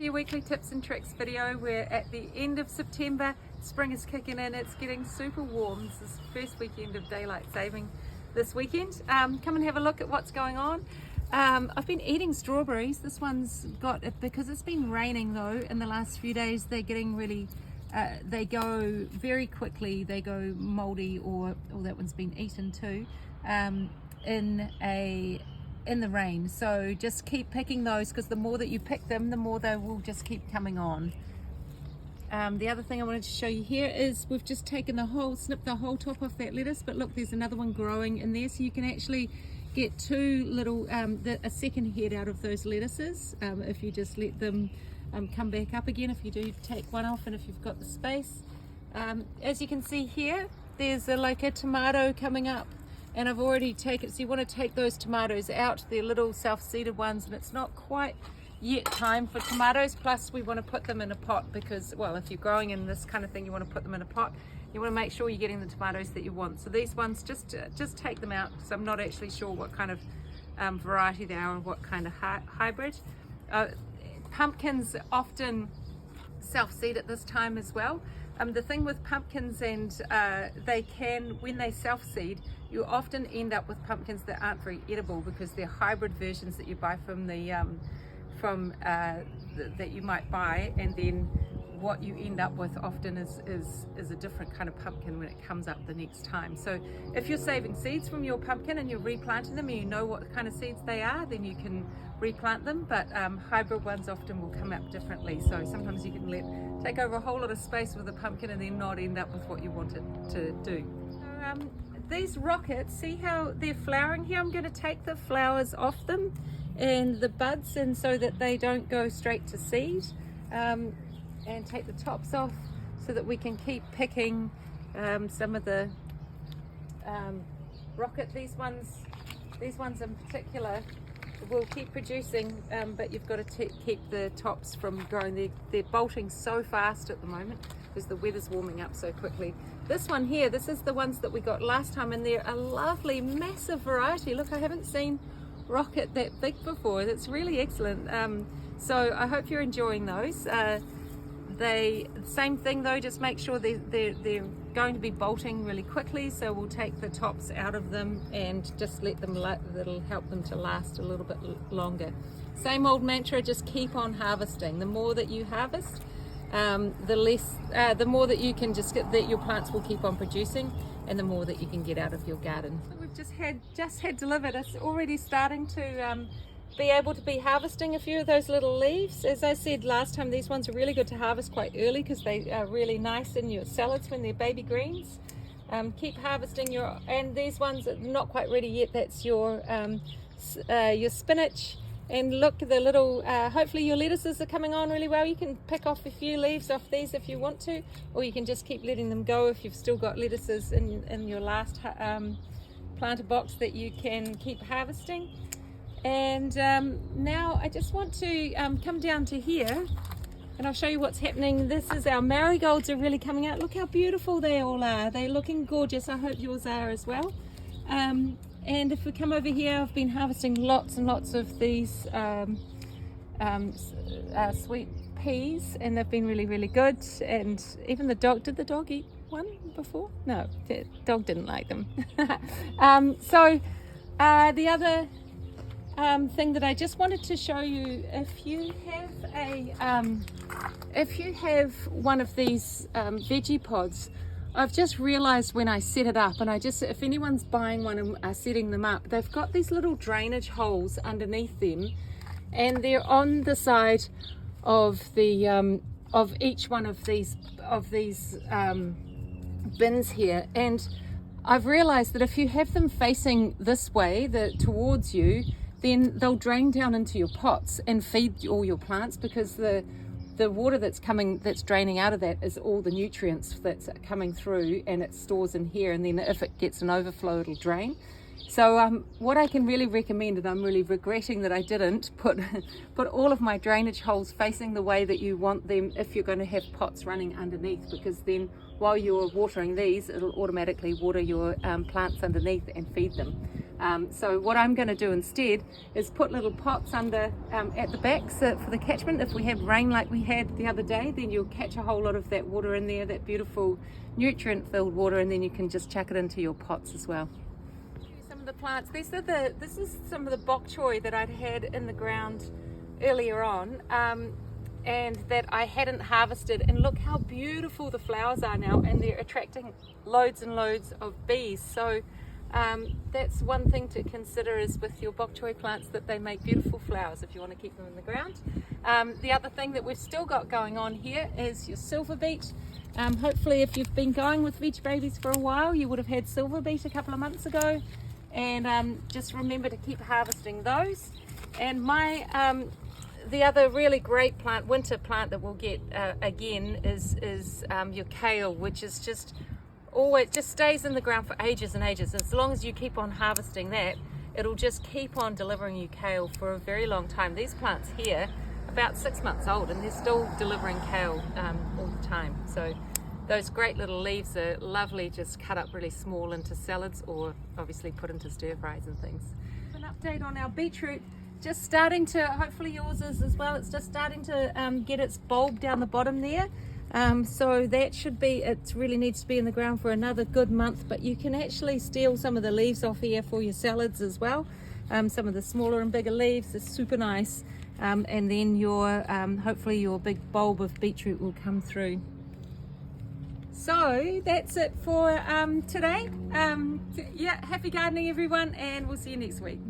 Your weekly tips and tricks video. We're at the end of September. Spring is kicking in. It's getting super warm. This is the first weekend of daylight saving this weekend. Come and have a look at what's going on. I've been eating strawberries. This one's got it because it's been raining though in the last few days. They're getting really they go very quickly. They go moldy, or that one's been eaten too, in the rain. So just keep picking those, because the more that you pick them, the more they will just keep coming on. The other thing I wanted to show you here is we've just taken snipped the whole top off that lettuce, but look, there's another one growing in there, so you can actually get two little a second head out of those lettuces if you just let them come back up again, if you do take one off and if you've got the space. As you can see here, there's like a tomato coming up, and I've already taken, so you want to take those tomatoes out. They're little self-seeded ones, and it's not quite yet time for tomatoes. Plus we want to put them in a pot, because, well, if you're growing in this kind of thing, you want to put them in a pot. You want to make sure you're getting the tomatoes that you want. So these ones, just take them out, because I'm not actually sure what kind of variety they are and what kind of hybrid. Pumpkins often self-seed at this time as well. The thing with pumpkins, and they can, when they self-seed, you often end up with pumpkins that aren't very edible, because they're hybrid versions that you buy from that you might buy, and then what you end up with often is a different kind of pumpkin when it comes up the next time. So if you're saving seeds from your pumpkin and you're replanting them and you know what kind of seeds they are, then you can replant them. But hybrid ones often will come up differently, so sometimes you can take over a whole lot of space with a pumpkin and then not end up with what you want it to do. So, these rockets, see how they're flowering here? I'm going to take the flowers off them and the buds, and so that they don't go straight to seed, and take the tops off so that we can keep picking some of the rocket. These ones in particular will keep producing, but you've got to keep the tops from growing. They're bolting so fast at the moment because the weather's warming up so quickly. This one here, this is the ones that we got last time, and they're a lovely massive variety. Look, I haven't seen rocket that big before. That's really excellent. So I hope you're enjoying those. Same thing though, just make sure they're going to be bolting really quickly, so we'll take the tops out of them and just let them, that'll help them to last a little bit longer. Same old mantra, just keep on harvesting. The more that you harvest, the more that you can that your plants will keep on producing, and the more that you can get out of your garden. So we've just had delivered. It's already starting to be able to be harvesting a few of those little leaves. As I said last time, these ones are really good to harvest quite early, because they are really nice in your salads when they're baby greens. Keep harvesting and these ones are not quite ready yet. That's your spinach. And look, the little, hopefully your lettuces are coming on really well. You can pick off a few leaves off these if you want to, or you can just keep letting them go if you've still got lettuces in your last planter box that you can keep harvesting. And now I just want to come down to here, and I'll show you what's happening. This is our marigolds are really coming out. Look how beautiful they all are. They're looking gorgeous. I hope yours are as well. And if we come over here, I've been harvesting lots and lots of these sweet peas, and they've been really, really good. And even the dog, did the dog eat one before? No, the dog didn't like them. So the other thing that I just wanted to show you, if you have one of these veggie pods, I've just realized when I set it up, and if anyone's buying one and setting them up, they've got these little drainage holes underneath them, and they're on the side of the of each one of these bins here. And I've realized that if you have them facing this way, towards you, then they'll drain down into your pots and feed all your plants, because the water that's draining out of that is all the nutrients that's coming through, and it stores in here, and then if it gets an overflow, it'll drain. So what I can really recommend, and I'm really regretting that I didn't put all of my drainage holes facing the way that you want them if you're going to have pots running underneath, because then while you're watering these, it'll automatically water your plants underneath and feed them. So what I'm going to do instead is put little pots under at the back for the catchment. If we have rain like we had the other day, then you'll catch a whole lot of that water in there, that beautiful nutrient filled water, and then you can just chuck it into your pots as well. Some of the plants, this is some of the bok choy that I'd had in the ground earlier on, and that I hadn't harvested, and look how beautiful the flowers are now, and they're attracting loads and loads of bees. So that's one thing to consider, is with your bok choy plants, that they make beautiful flowers if you want to keep them in the ground. The other thing that we've still got going on here is your silver beet. Hopefully if you've been going with veg babies for a while, you would have had silver beet a couple of months ago, and just remember to keep harvesting those. And the other really great winter plant that we'll get again is your kale, which is just stays in the ground for ages and ages. As long as you keep on harvesting that, it'll just keep on delivering you kale for a very long time. These plants here, about 6 months old, and they're still delivering kale all the time. So those great little leaves are lovely, just cut up really small into salads, or obviously put into stir fries and things. An update on our beetroot. Just starting to, hopefully yours is as well, it's just starting to get its bulb down the bottom there. So that should be, it really needs to be in the ground for another good month, but you can actually steal some of the leaves off here for your salads as well. Some of the smaller and bigger leaves are super nice, and then your hopefully your big bulb of beetroot will come through. So that's it for today. Yeah, happy gardening everyone, and we'll see you next week.